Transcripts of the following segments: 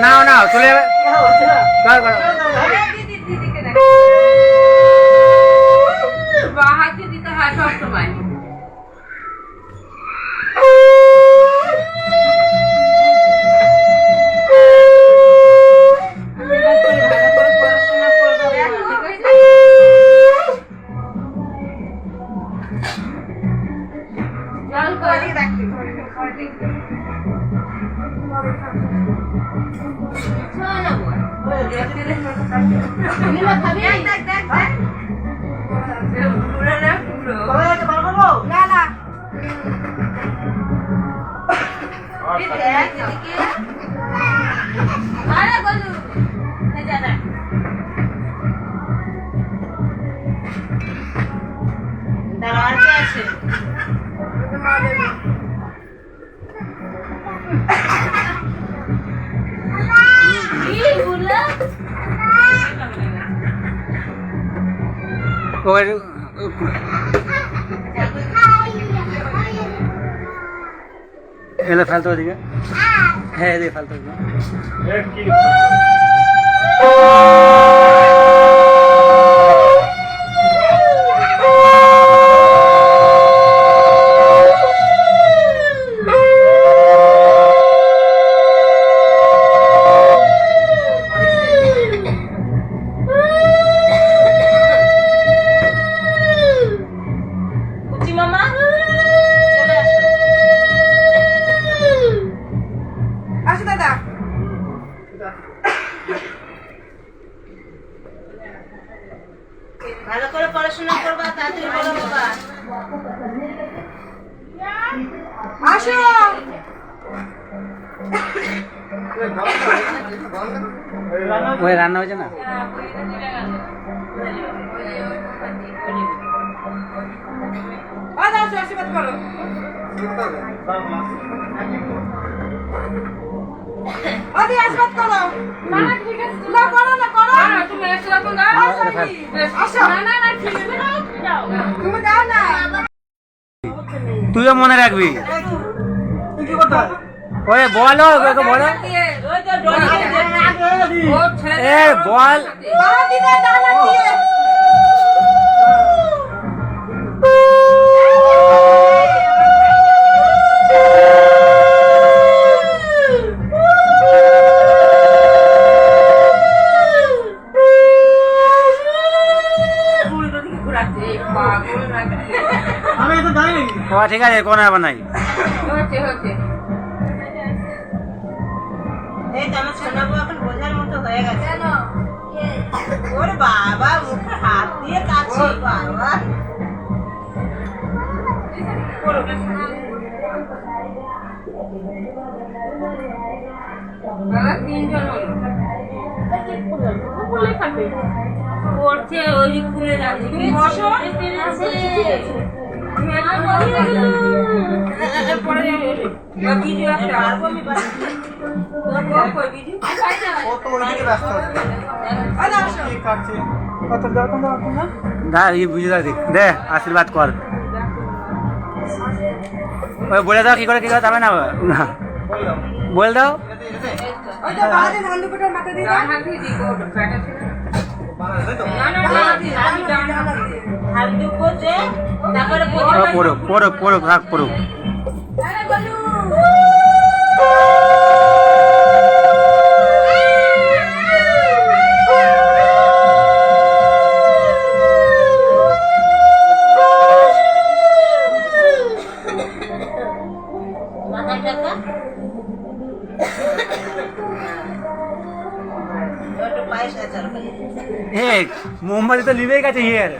নাও নাও চলে যাবে বাহাতে দিতে হয় সবসময়। এলে ফেলতো ওদিকে হ্যাঁ এদিকে ফেলতো ভালো করে পড়াশোনা করবা, তাড়াতাড়ি বড় হবা। আসো ওই রান্না হয়েছে না আশীর্বাদ করো। আশীর্বাদ করো। না ঠিক আছে না করো না করো না তুমি আশীর্বাদ করো না আসো না না না ঠিক আছে যাও তুমি দাও না তুইও মনে রাখবি ওই বলো ওকে বলো এ বল ঠিক আছে কোনো ব্যাপার নাই এই তো আমার শোনাবো এখন বোঝার মতো হয়ে গেছে। ওরে বাবা মুখে হাত দিয়ে কাছি বাবা তিনজন পড়ছে ওই খুলে যাচ্ছে তুমি বসো দে আশীর্বাদ কর ওই বলে দাও কি করে যাবে না বলে দাও পড়ো পড়ো পড়ো ভাগ পড়ো মোমবাতি তো লিবেই গেছে হিয়ার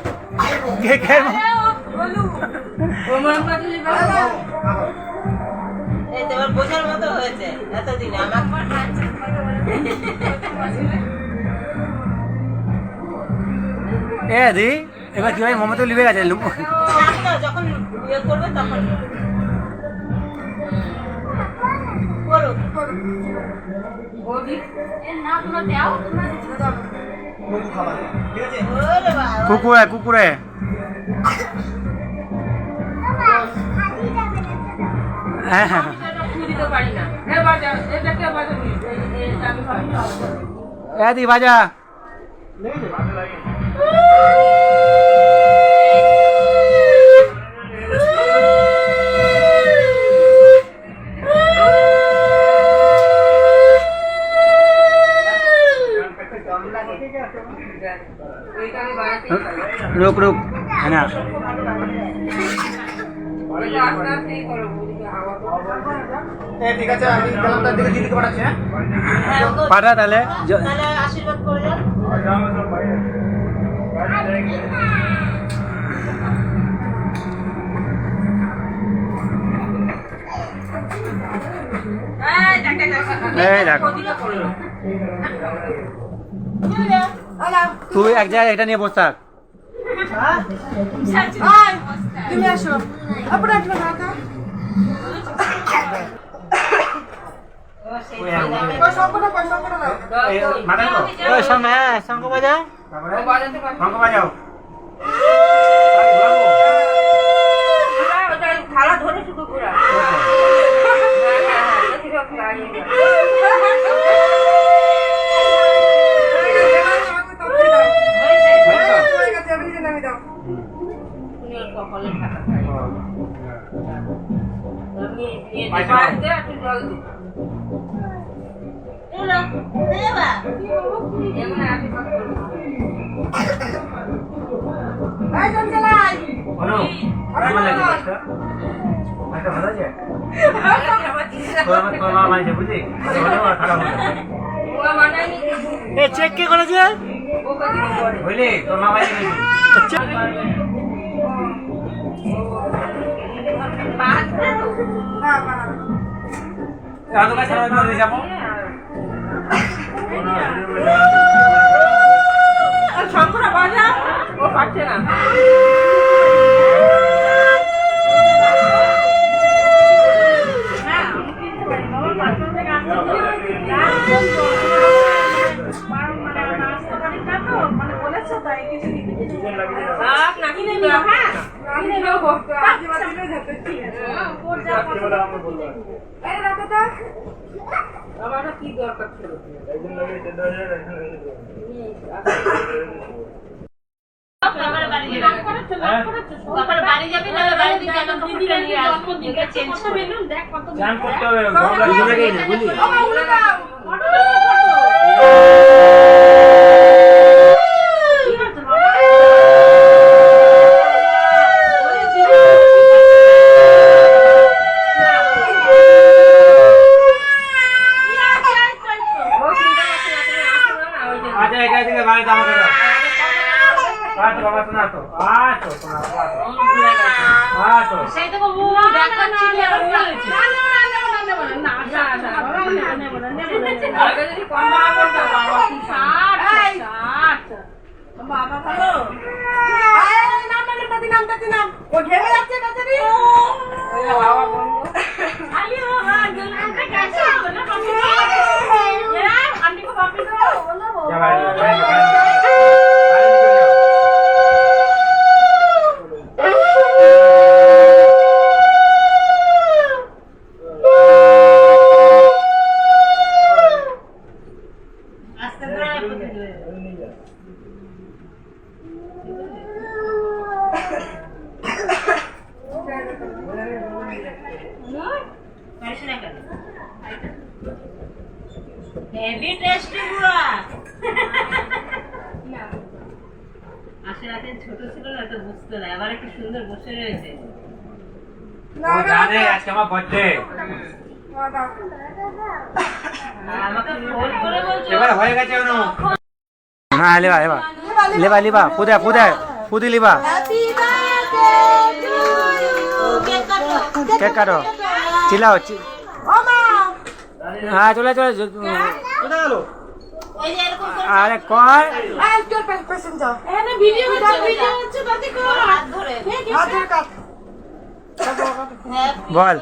বোঝার মতো হয়েছে এতদিন দি এবার কি হয় মোমবাতি লিবে গেছে যখন ইয়ে করবে তখন কুকুরে কুকুরে দিতে পারি না দি বাজা रुक रुक है ना ঠিক আছে আমি তার দিকে দিদিকে পাঠাচ্ছি হ্যাঁ पाठा তাহলে তাহলে আশীর্বাদ করে যান। এই দেখ তুই এক জায়গায় এটা নিয়ে বস থাক তুমি আসো আপনার একটু মাথা ওই সামনে শঙ্খ বাজাও শঙ্খ বাজাও থালা ধরে শুধু ঘোরা চেক কে করেছে বুঝলি তোর মা মাঝে যাবো শঙ্করা বাজা ও পারছে না আমার কি দরকার ছিল বাড়ি যাবি না বাড়ি দিকে চেঞ্জ করে দেখ কত করতে হবে হেভি টেস্টি বুড়া আসলে ছোট ছিল না তো বুঝতে না আবার একটু সুন্দর বসে রয়েছে জানে আজকে আমার বার্থডে আমাকে ফোন করে বলছো এবার হয়ে গেছে ওনো হ্যাঁ লেবা লেবা লেবা লেবা পুদে পুদে পুদি লেবা কেক কাটো চিল্লাও হ্যাঁ চলে চলে কোথায় গেল ওই যে এরকম করে আরে কর এখানে ভিডিও হচ্ছে তাতে কর হাত ধরে হাতের কাট বল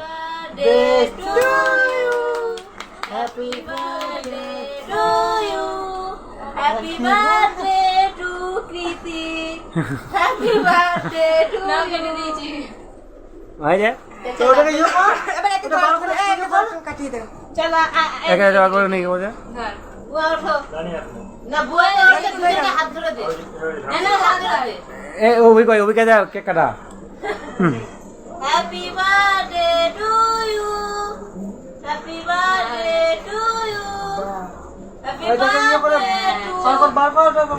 Happy birthday to you. Happy birthday to Kriti. Happy birthday to you. ভাই যে তো ওটাকে ইয়ে কর এবার একটু কাটি দে চলো একে যাওয়ার পরে নিয়ে বোঝা বুয়া ওঠো না বুয়া ওঠো দুজনে হাত ধরে দে না না হাত ধরে দে এ ওই কই ওই কে যা কেক কাটা happy birthday to you happy birthday to you happy birthday two